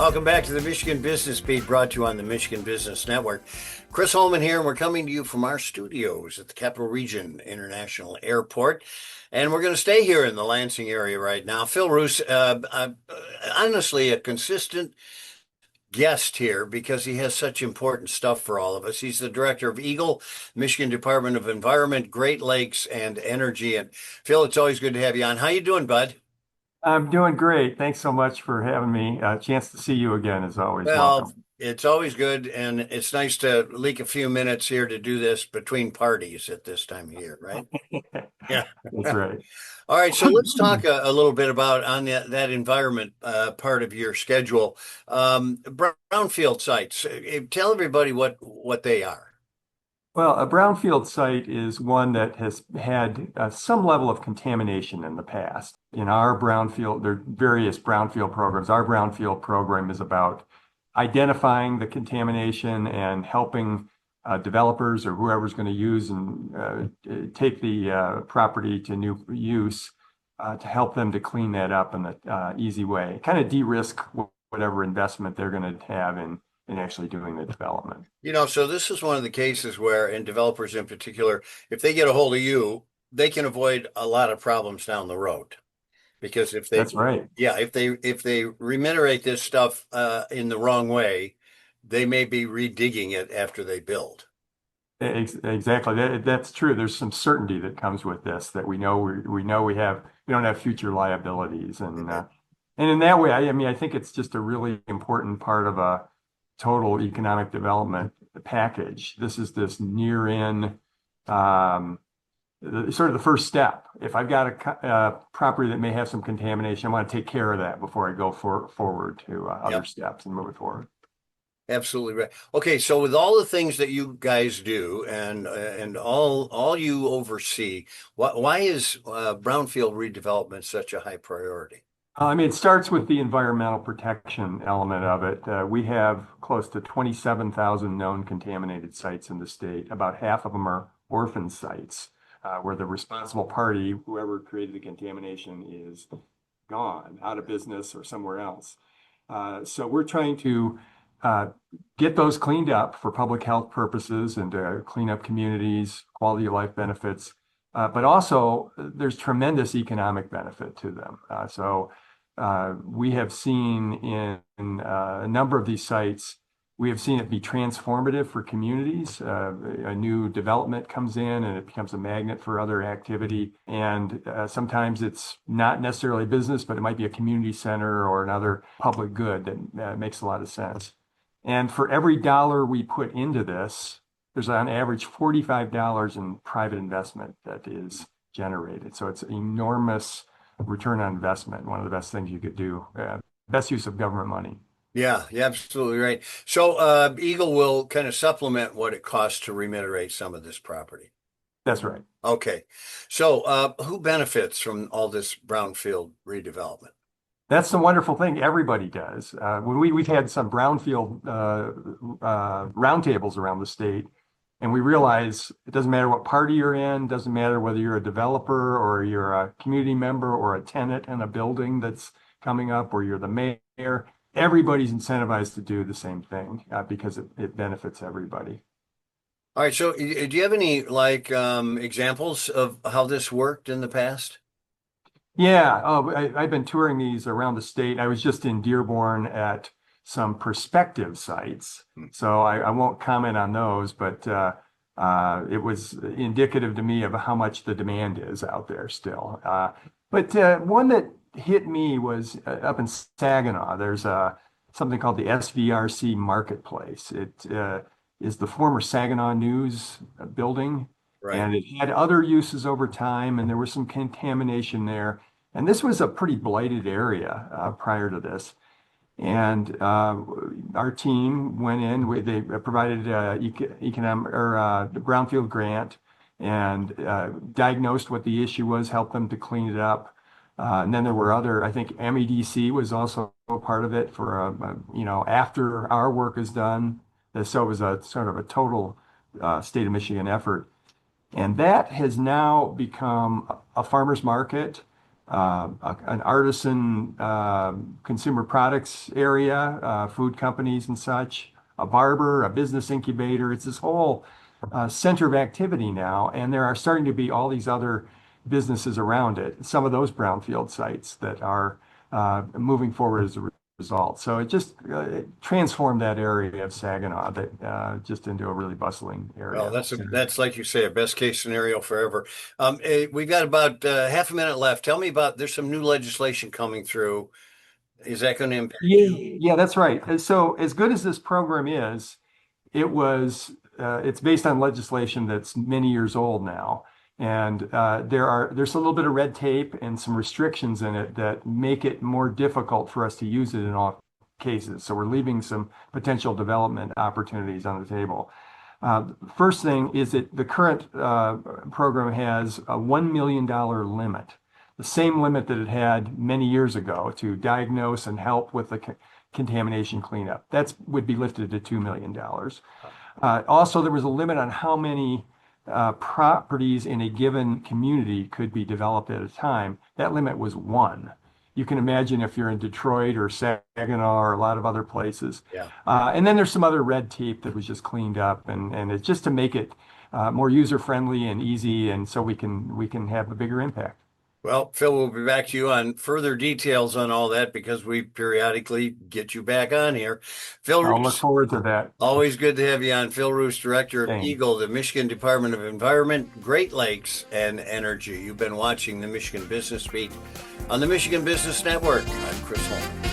Welcome back to the Michigan Business Beat, brought to you on the Michigan Business Network. Chris Holman here, and we're coming to you from our studios at the Capital Region International Airport. And we're going to stay here in the Lansing area right now. Phil Roos, honestly, a consistent guest here because he has such important stuff for all of us. He's the director of EGLE, Michigan Department of Environment, Great Lakes, and Energy. And Phil, it's always good to have you on. How you doing, bud? I'm doing great. Thanks so much for having me. A chance to see you again is always Well, welcome. it's always good, and it's nice to leak a few minutes here to do this between parties at this time of year, right? Yeah. That's right. All right, so let's talk a little bit about on that environment part of your schedule. Brownfield sites. Tell everybody what they are. Well, a brownfield site is one that has had some level of contamination in the past. In our brownfield, there are various brownfield programs. Our brownfield program is about identifying the contamination and helping developers or whoever's going to use and take the property to new use to help them to clean that up in the easy way. Kind of de-risk whatever investment they're going to have in actually doing the development. So this is one of the cases where, and developers in particular, if they get a hold of you, they can avoid a lot of problems down the road. Because if they, That's right. yeah, if they remunerate this stuff in the wrong way, they may be redigging it after they build. Exactly. That's true. There's some certainty that comes with this that we don't have future liabilities and in that way I think it's just a really important part of a total economic development package. This near in sort of the first step. If I've got a property that may have some contamination, I want to take care of that before I go forward to other Yep, steps and move it forward. absolutely right. Okay, so with all the things that you guys do and all you oversee, why is brownfield redevelopment such a high priority? I mean, it starts with the environmental protection element of it. We have close to 27,000 known contaminated sites in the state. About half of them are orphan sites, where the responsible party, whoever created the contamination, is gone, out of business or somewhere else. So we're trying to uh, get those cleaned up for public health purposes and to clean up communities, quality of life benefits. But also, there's tremendous economic benefit to them. We have seen in a number of these sites, we have seen it be transformative for communities. A new development comes in and it becomes a magnet for other activity. And sometimes it's not necessarily business, but it might be a community center or another public good that makes a lot of sense. And for every dollar we put into this, there's on average $45 in private investment that is generated. So it's enormous return on investment, one of the best things you could do, best use of government money. Yeah, you're absolutely right. So Eagle will kind of supplement what it costs to remunerate some of this property. That's right. Okay. So who benefits from all this brownfield redevelopment? That's the wonderful thing. Everybody does. When we've had some brownfield roundtables around the state, and we realize it doesn't matter what party you're in, doesn't matter whether you're a developer or you're a community member or a tenant in a building that's coming up, or you're the mayor. Everybody's incentivized to do the same thing because it benefits everybody. All right. So do you have any like examples of how this worked in the past? Yeah, I've been touring these around the state. I was just in Dearborn at some prospective sites, Hmm. so I won't comment on those, but it was indicative to me of how much the demand is out there still. But one that hit me was up in Saginaw. There's something called the SVRC Marketplace. It is the former Saginaw News building, Right. and it had other uses over time, and there was some contamination there. And this was a pretty blighted area prior to this. And our team went in. They provided economic or the Brownfield grant and diagnosed what the issue was, helped them to clean it up. And then there were other. I think MEDC was also a part of it for after our work is done. So it was a sort of a total state of Michigan effort. And that has now become a farmer's market. an artisan consumer products area, food companies and such, a barber, a business incubator. It's this whole center of activity now, and there are starting to be all these other businesses around it. Some of those brownfield sites that are moving forward as a result. So it just transformed that area of Saginaw just into a really bustling area. Well, that's like you say, a best case scenario forever. We've got about half a minute left. Tell me about, there's some new legislation coming through. Is that going to impact you? Yeah, that's right. And so as good as this program is, it's based on legislation that's many years old now. And there's a little bit of red tape and some restrictions in it that make it more difficult for us to use it in all cases. So we're leaving some potential development opportunities on the table. First thing is that the current program has a $1 million limit, the same limit that it had many years ago to diagnose and help with the contamination cleanup. That would be lifted to $2 million. Also, there was a limit on how many properties in a given community could be developed at a time. That limit was one. You can imagine if you're in Detroit or Saginaw or a lot of other places. Yeah. And then there's some other red tape that was just cleaned up, and it's just to make it more user friendly and easy, and so we can have a bigger impact. Well, Phil, we'll be back to you on further details on all that because we periodically get you back on here. Phil I'll look Roos, forward to that. always good to have you on. Phil Roos, Director of Thanks. EGLE, the Michigan Department of Environment, Great Lakes, and Energy. You've been watching the Michigan Business Beat on the Michigan Business Network. I'm Chris Holman.